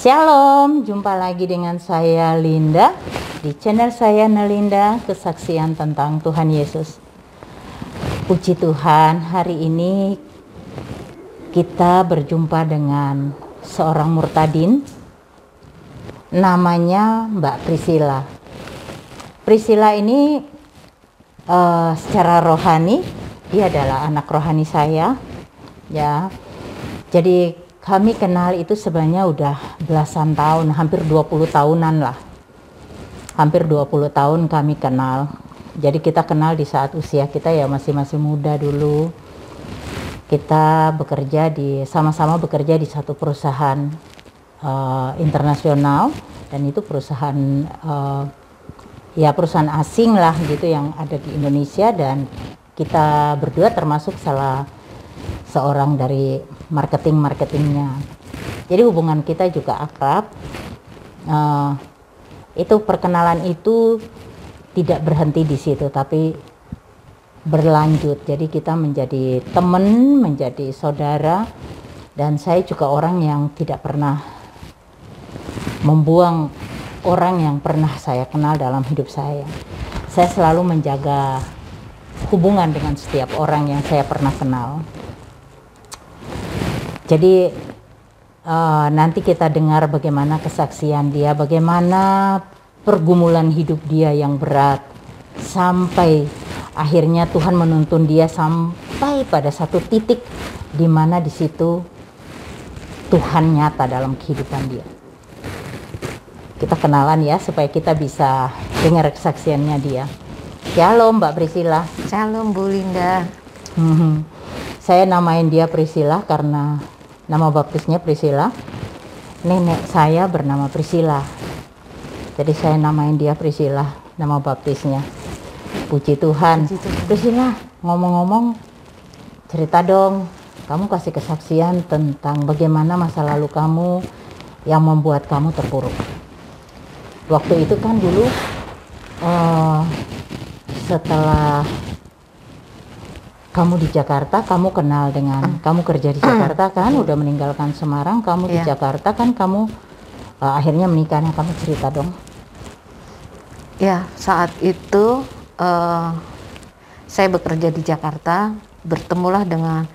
Shalom, jumpa lagi dengan saya Linda di channel saya Nelinda, kesaksian tentang Tuhan Yesus. Puji Tuhan, hari ini kita berjumpa dengan seorang murtadin, namanya Mbak Priscilla. Priscilla ini secara rohani, dia adalah anak rohani saya, ya. Jadi kami kenal itu sebenarnya udah belasan tahun, hampir 20 tahunan lah. Hampir 20 tahun kami kenal. Jadi kita kenal di saat usia kita ya masih muda dulu. Kita sama-sama bekerja di satu perusahaan internasional, dan itu perusahaan perusahaan asing lah gitu yang ada di Indonesia, dan kita berdua termasuk salah seorang dari marketingnya. Jadi hubungan kita juga akrab. Itu perkenalan itu tidak berhenti di situ, tapi berlanjut. Jadi kita menjadi teman, menjadi saudara, dan saya juga orang yang tidak pernah membuang orang yang pernah saya kenal dalam hidup saya. Saya selalu menjaga hubungan dengan setiap orang yang saya pernah kenal. Jadi nanti kita dengar bagaimana kesaksian dia, bagaimana pergumulan hidup dia yang berat, sampai akhirnya Tuhan menuntun dia sampai pada satu titik di mana di situ Tuhan nyata dalam kehidupan dia. Kita kenalan ya supaya kita bisa dengar kesaksiannya dia. Shalom Mbak Priscilla. Shalom Bu Linda. Saya namain dia Priscilla karena nama baptisnya Priscilla. Nenek saya bernama Priscilla, jadi saya namain dia Priscilla, nama baptisnya. Puji Tuhan. Priscilla, ngomong-ngomong, cerita dong, kamu kasih kesaksian tentang bagaimana masa lalu kamu yang membuat kamu terpuruk. Waktu itu kan dulu setelah kamu di Jakarta, kamu kenal dengan, kamu kerja di Jakarta kan, udah meninggalkan Semarang, kamu di Jakarta kan, kamu akhirnya menikahnya, kamu cerita dong. Ya, saat itu saya bekerja di Jakarta, bertemulah dengan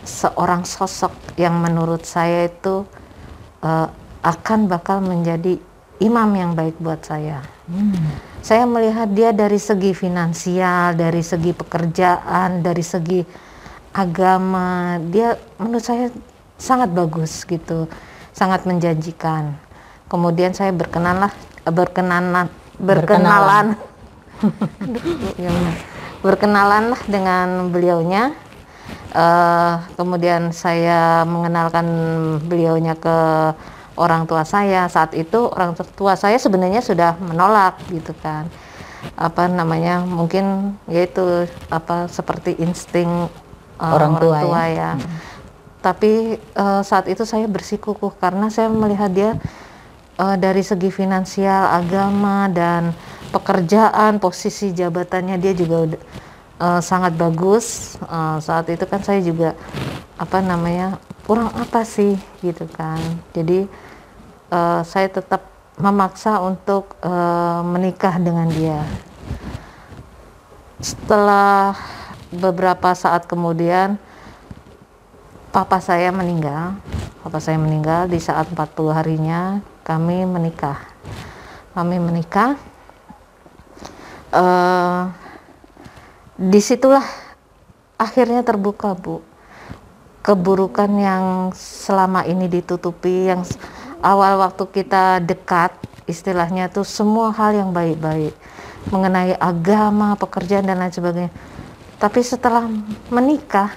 seorang sosok yang menurut saya itu akan bakal menjadi imam yang baik buat saya. Saya melihat dia dari segi finansial, dari segi pekerjaan, dari segi agama. Dia menurut saya sangat bagus gitu, sangat menjanjikan. Kemudian saya berkenalan lah dengan beliaunya. Kemudian saya mengenalkan beliaunya ke orang tua saya. Saat itu orang tua saya sebenarnya sudah menolak gitu kan, mungkin yaitu seperti insting orang tua ya. Tapi saat itu saya bersikukuh karena saya melihat dia dari segi finansial, agama, dan pekerjaan, posisi jabatannya dia juga sangat bagus. Saat itu kan saya juga kurang apa sih gitu kan. Jadi saya tetap memaksa untuk menikah dengan dia. Setelah beberapa saat kemudian papa saya meninggal. Di saat 40 harinya kami menikah. Disitulah akhirnya terbuka, Bu, keburukan yang selama ini ditutupi, yang awal waktu kita dekat, istilahnya tuh semua hal yang baik-baik mengenai agama, pekerjaan, dan lain sebagainya. Tapi setelah menikah,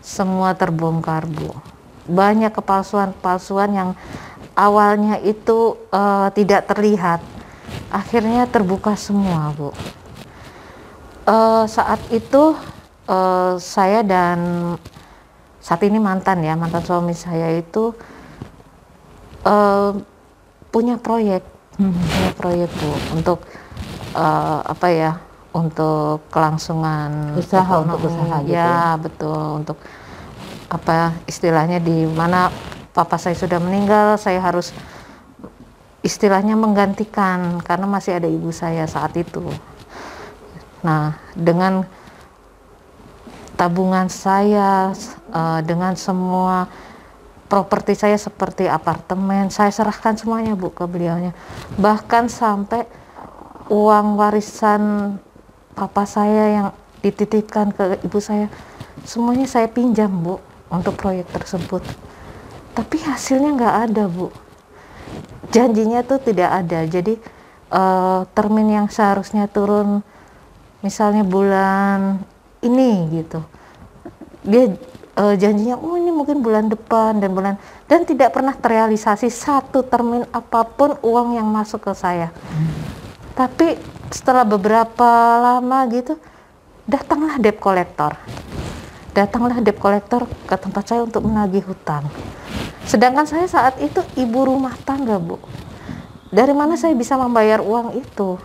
semua terbongkar, Bu. Banyak kepalsuan yang awalnya itu tidak terlihat, akhirnya terbuka semua, Bu. Saat itu saya dan saat ini mantan suami saya itu punya proyek, Bu, untuk untuk kelangsungan usaha gitu ya. Betul, untuk istilahnya di mana papa saya sudah meninggal, saya harus istilahnya menggantikan karena masih ada ibu saya saat itu. Nah, dengan tabungan saya, dengan semua properti saya seperti apartemen, saya serahkan semuanya Bu ke beliaunya. Bahkan sampai uang warisan papa saya yang dititipkan ke ibu saya, semuanya saya pinjam Bu untuk proyek tersebut. Tapi hasilnya nggak ada Bu. Janjinya tuh tidak ada. Jadi termin yang seharusnya turun misalnya bulan ini gitu, dia janjinya ini mungkin bulan depan dan tidak pernah terrealisasi satu termin apapun uang yang masuk ke saya. Tapi setelah beberapa lama gitu datanglah debt collector ke tempat saya untuk menagih hutang. Sedangkan saya saat itu ibu rumah tangga Bu, dari mana saya bisa membayar uang itu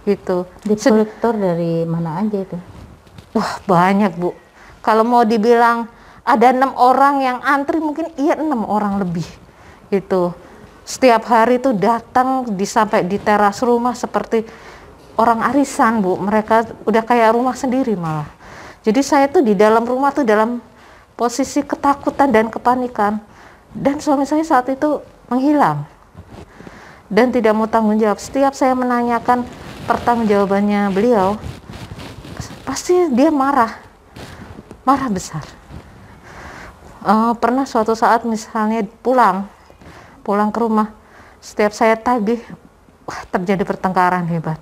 gitu. Debt collector dari mana aja itu? Wah banyak Bu, kalau mau dibilang ada 6 orang yang antri, mungkin iya 6 orang lebih itu. Setiap hari itu datang sampai di teras rumah seperti orang arisan Bu, mereka udah kayak rumah sendiri malah. Jadi saya tuh di dalam rumah tuh dalam posisi ketakutan dan kepanikan. Dan suami saya saat itu menghilang dan tidak mau tanggung jawab. Setiap saya menanyakan pertanggungjawabannya beliau, pasti dia marah besar. Pernah suatu saat misalnya pulang ke rumah, setiap saya tagih, terjadi pertengkaran hebat.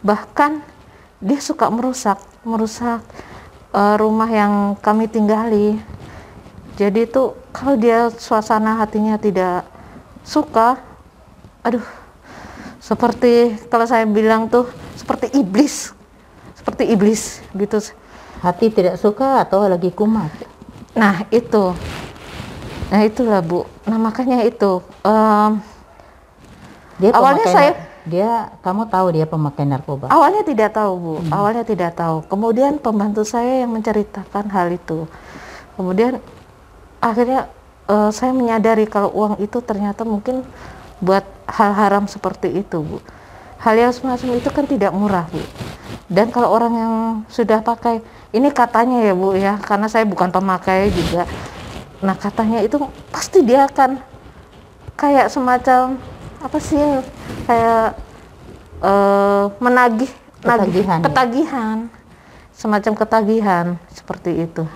Bahkan dia suka merusak rumah yang kami tinggali. Jadi itu kalau dia suasana hatinya tidak suka, aduh, seperti kalau saya bilang tuh seperti iblis gitu. Hati tidak suka atau lagi kumat? Nah itulah Bu. Nah makanya itu kamu tahu dia pemakai narkoba? Awalnya tidak tahu Bu, awalnya tidak tahu. Kemudian pembantu saya yang menceritakan hal itu. Kemudian akhirnya saya menyadari kalau uang itu ternyata mungkin buat hal haram seperti itu Bu. Hal yang semacam itu kan tidak murah Bu. Dan kalau orang yang sudah pakai, ini katanya ya Bu ya, karena saya bukan pemakai juga. Nah katanya itu pasti dia akan kayak semacam apa sih, kayak menagih ketagihan, semacam ketagihan seperti itu.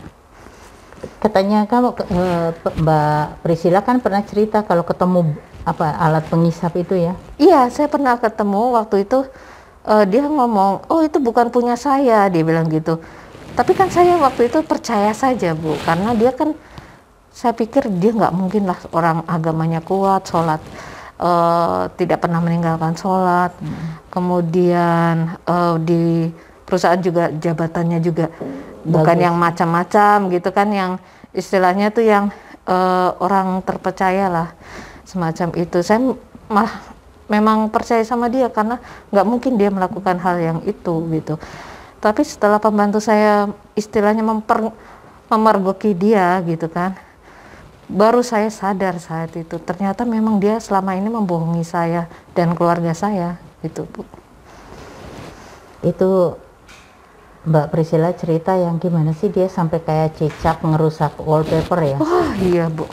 Katanya kamu Mbak Priscilla kan pernah cerita kalau ketemu alat pengisap itu ya? Iya, saya pernah ketemu waktu itu. Dia ngomong, oh itu bukan punya saya, dia bilang gitu. Tapi kan saya waktu itu percaya saja Bu, karena dia kan, saya pikir dia nggak mungkin lah orang agamanya kuat, sholat tidak pernah meninggalkan sholat. Kemudian di perusahaan juga jabatannya juga bukan yang macam-macam gitu kan, yang istilahnya tuh yang orang terpercaya lah semacam itu. Saya malah memang percaya sama dia karena nggak mungkin dia melakukan hal yang itu gitu. Tapi setelah pembantu saya istilahnya memergoki dia gitu kan, baru saya sadar saat itu ternyata memang dia selama ini membohongi saya dan keluarga saya gitu Bu. Itu Mbak Priscilla cerita yang gimana sih dia sampai kayak cicak ngerusak wallpaper ya? Oh iya Bu,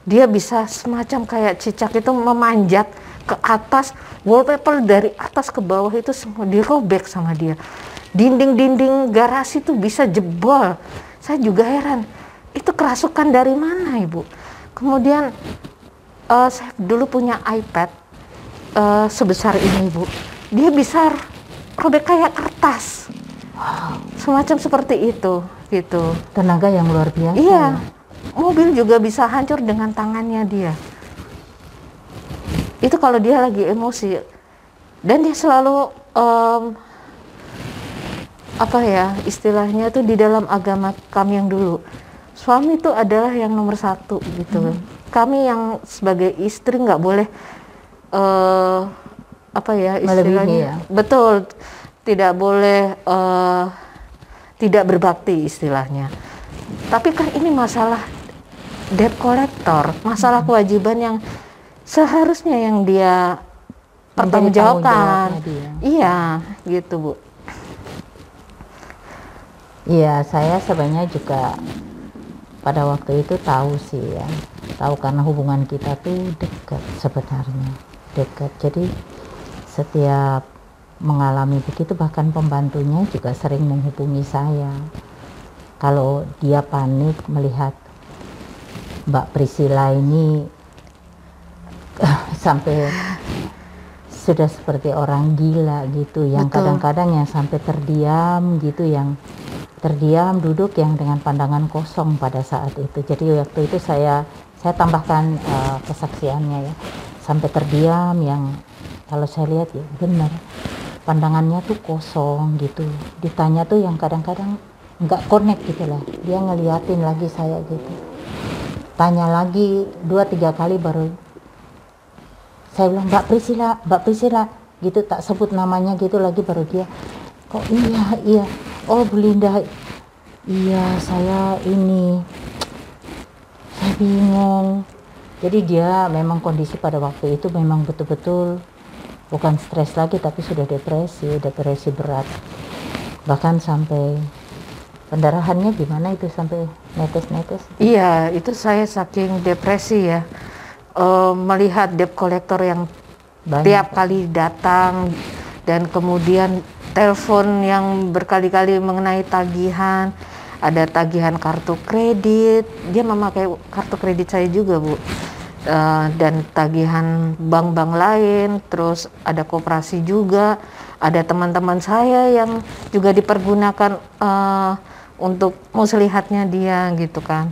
dia bisa semacam kayak cicak itu memanjat ke atas wallpaper, dari atas ke bawah itu semua dirobek sama dia. Dinding-dinding garasi tuh bisa jebol. Saya juga heran, itu kerasukan dari mana Ibu? Kemudian saya dulu punya iPad sebesar ini Bu, dia bisa robek kayak kertas. Semacam seperti itu gitu. Tenaga yang luar biasa. Iya. Mobil juga bisa hancur dengan tangannya dia. Itu kalau dia lagi emosi. Dan dia selalu apa ya istilahnya tuh, di dalam agama kami yang dulu, suami itu adalah yang nomor satu gitu. Kami yang sebagai istri nggak boleh apa ya istilahnya ya? Betul, tidak boleh tidak berbakti istilahnya. Tapi kan ini masalah debt collector, masalah kewajiban yang seharusnya yang dia pertanggungjawabkan. Iya, gitu Bu. Iya, saya sebenarnya juga pada waktu itu tahu sih ya, tahu karena hubungan kita tuh dekat sebenarnya, dekat. Jadi setiap mengalami begitu, bahkan pembantunya juga sering menghubungi saya. Kalau dia panik melihat Mbak Priscilla ini sampai sudah seperti orang gila gitu, yang kadang-kadang yang sampai terdiam gitu, yang terdiam duduk yang dengan pandangan kosong pada saat itu. Jadi waktu itu saya tambahkan kesaksiannya ya, sampai terdiam yang kalau saya lihat ya benar pandangannya tuh kosong gitu, ditanya tuh yang kadang-kadang nggak connect gitu lah, dia ngeliatin lagi saya gitu, tanya lagi 2-3 kali baru saya bilang Mbak Priscilla gitu, tak sebut namanya gitu lagi, baru dia kok iya oh Bu Linda, iya saya bingung. Jadi dia memang kondisi pada waktu itu memang betul-betul bukan stres lagi, tapi sudah depresi berat, bahkan sampai pendarahannya gimana itu, sampai netes. Iya, itu saya saking depresi ya, melihat debt collector yang banyak, tiap kali datang, dan kemudian telepon yang berkali-kali mengenai tagihan. Ada tagihan kartu kredit, dia memakai kartu kredit saya juga Bu, dan tagihan bank-bank lain, terus ada koperasi juga, ada teman-teman saya yang juga dipergunakan untuk muslihatnya dia gitu kan.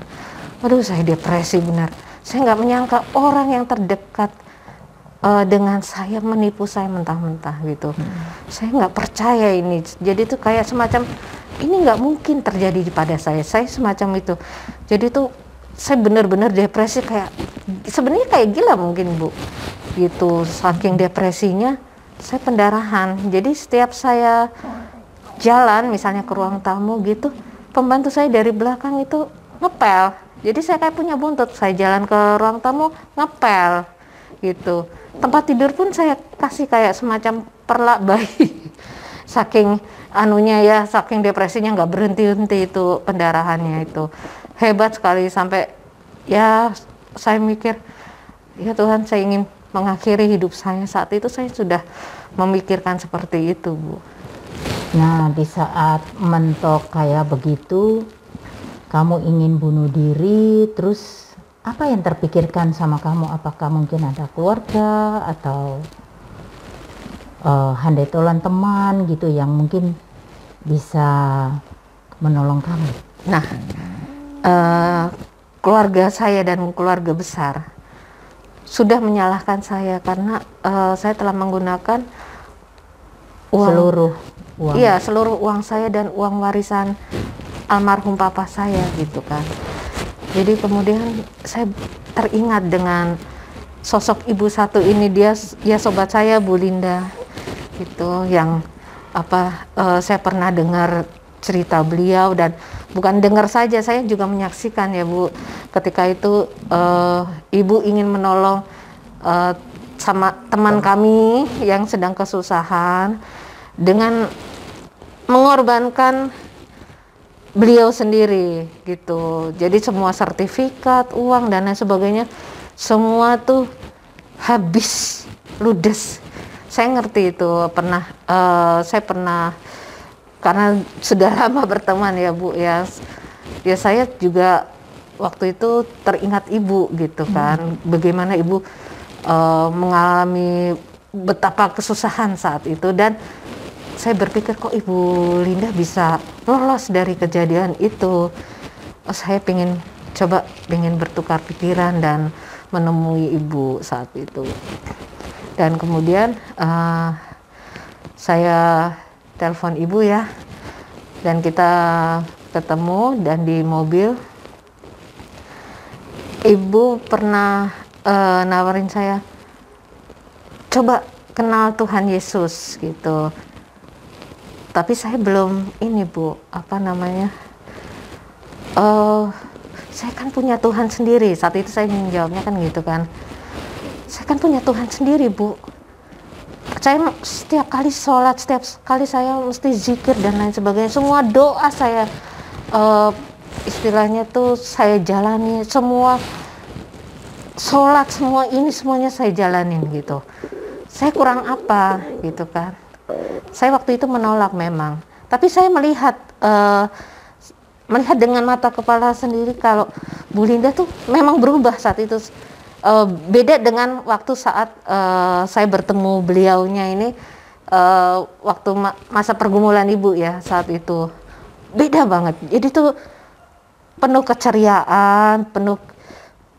Aduh, saya depresi benar. Saya nggak menyangka orang yang terdekat dengan saya menipu saya mentah-mentah gitu. Saya nggak percaya ini. Jadi itu kayak semacam ini nggak mungkin terjadi pada saya semacam itu. Jadi tuh saya benar-benar depresi, kayak sebenarnya kayak gila mungkin Bu gitu, saking depresinya saya pendarahan. Jadi setiap saya jalan misalnya ke ruang tamu gitu, pembantu saya dari belakang itu ngepel. Jadi saya kayak punya buntut, saya jalan ke ruang tamu ngepel gitu. Tempat tidur pun saya kasih kayak semacam perlak bayi. Saking anunya ya, saking depresinya nggak berhenti-henti itu pendarahannya itu. Hebat sekali, sampai ya saya mikir, ya Tuhan, saya ingin mengakhiri hidup saya. Saat itu saya sudah memikirkan seperti itu Bu. Nah, di saat mentok kayak begitu, kamu ingin bunuh diri, terus apa yang terpikirkan sama kamu? Apakah mungkin ada keluarga atau handai tolan teman gitu yang mungkin bisa menolong kamu? Nah, keluarga saya dan keluarga besar sudah menyalahkan saya karena saya telah menggunakan uang, seluruh uang saya dan uang warisan almarhum papa saya gitu kan. Jadi kemudian saya teringat dengan sosok ibu satu ini, dia ya sobat saya Bu Linda gitu, yang saya pernah dengar cerita beliau, dan bukan dengar saja, saya juga menyaksikan ya Bu, ketika itu ibu ingin menolong sama teman kami yang sedang kesusahan dengan mengorbankan beliau sendiri gitu. Jadi semua sertifikat, uang dan lain sebagainya semua tuh habis, ludes. Saya ngerti itu, saya pernah, karena sudah lama berteman ya Bu ya saya juga waktu itu teringat ibu gitu kan, bagaimana ibu mengalami betapa kesusahan saat itu, dan saya berpikir kok Ibu Linda bisa lolos dari kejadian itu. Saya pengen bertukar pikiran dan menemui ibu saat itu. Dan kemudian saya telepon ibu ya, dan kita ketemu, dan di mobil ibu pernah nawarin saya, coba kenal Tuhan Yesus gitu. Tapi saya belum ini Bu, saya kan punya Tuhan sendiri. Saat itu saya menjawabnya kan gitu kan, saya kan punya Tuhan sendiri, Bu. Saya setiap kali sholat, setiap kali saya mesti zikir dan lain sebagainya, semua doa saya istilahnya tuh saya jalani, semua sholat, semua ini semuanya saya jalanin gitu. Saya kurang apa gitu kan. Saya waktu itu menolak memang, tapi saya melihat dengan mata kepala sendiri kalau Bu Linda tuh memang berubah saat itu. Beda dengan waktu saat saya bertemu beliaunya ini, waktu masa pergumulan Ibu ya, saat itu beda banget. Jadi tuh penuh keceriaan, penuh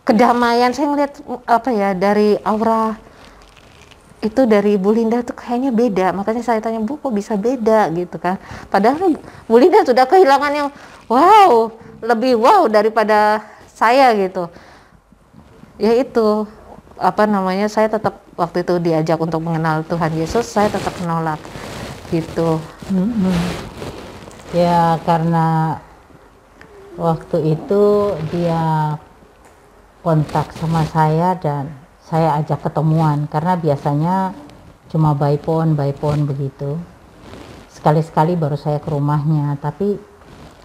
kedamaian. Saya ngeliat apa ya, dari aura itu dari Bu Linda tuh kayaknya beda. Makanya saya tanya, Bu, kok bisa beda gitu kan, padahal Bu Linda sudah kehilangan yang wow, lebih wow daripada saya gitu. Ya itu apa namanya, saya tetap waktu itu diajak untuk mengenal Tuhan Yesus, saya tetap menolak gitu. Ya karena waktu itu dia kontak sama saya dan saya ajak ketemuan, karena biasanya cuma by phone begitu. Sekali-sekali baru saya ke rumahnya, tapi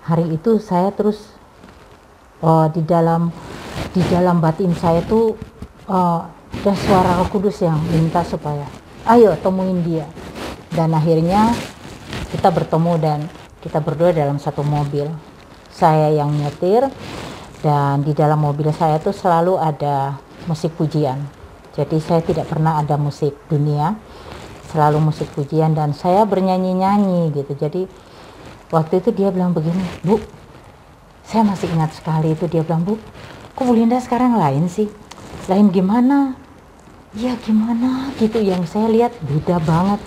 hari itu saya terus di dalam batin saya tuh ada suara Roh Kudus yang minta supaya ayo temuin dia. Dan akhirnya kita bertemu dan kita berdua dalam satu mobil. Saya yang nyetir, dan di dalam mobil saya tuh selalu ada musik pujian. Jadi saya tidak pernah ada musik dunia, selalu musik pujian, dan saya bernyanyi-nyanyi gitu. Jadi waktu itu dia bilang begini, Bu, saya masih ingat sekali itu, dia bilang, Bu, kok Bu Linda sekarang lain sih? Lain gimana? Ya gimana gitu, yang saya lihat beda banget.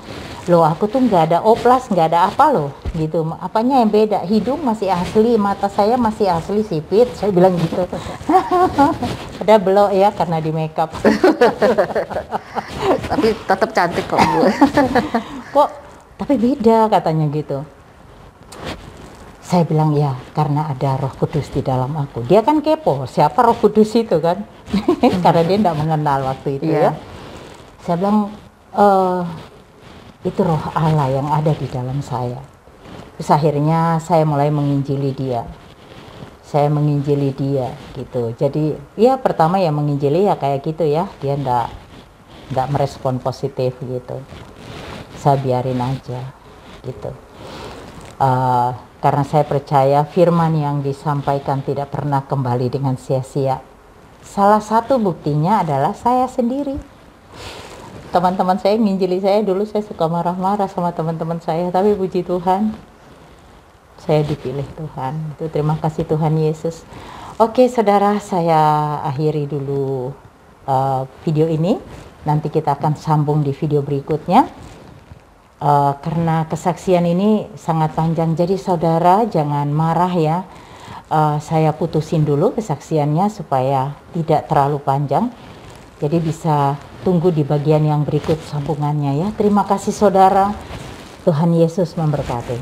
Loh aku tuh nggak ada oplas, nggak ada apa loh gitu. Apanya yang beda? Hidung masih asli, mata saya masih asli sipit, saya bilang gitu. Ada belok ya karena di makeup. Tapi tetap cantik kok, Bu. Kok tapi beda katanya gitu. Saya bilang ya karena ada Roh Kudus di dalam aku. Dia kan kepo, siapa Roh Kudus itu kan? Karena dia tidak mengenal waktu itu ya. Saya bilang itu Roh Allah yang ada di dalam saya. Terus akhirnya saya mulai menginjili dia. Saya menginjili dia gitu. Jadi ya pertama ya menginjili ya kayak gitu ya. Dia enggak merespon positif gitu. Saya biarin aja gitu. Karena saya percaya firman yang disampaikan tidak pernah kembali dengan sia-sia. Salah satu buktinya adalah saya sendiri. Teman-teman saya nginjili saya dulu, saya suka marah-marah sama teman-teman saya, tapi puji Tuhan, saya dipilih Tuhan. Itu terima kasih Tuhan Yesus. Oke saudara, saya akhiri dulu video ini. Nanti kita akan sambung di video berikutnya. Karena kesaksian ini sangat panjang, jadi saudara jangan marah ya. Saya putusin dulu kesaksiannya supaya tidak terlalu panjang. Jadi bisa tunggu di bagian yang berikut sambungannya ya. Terima kasih saudara. Tuhan Yesus memberkati.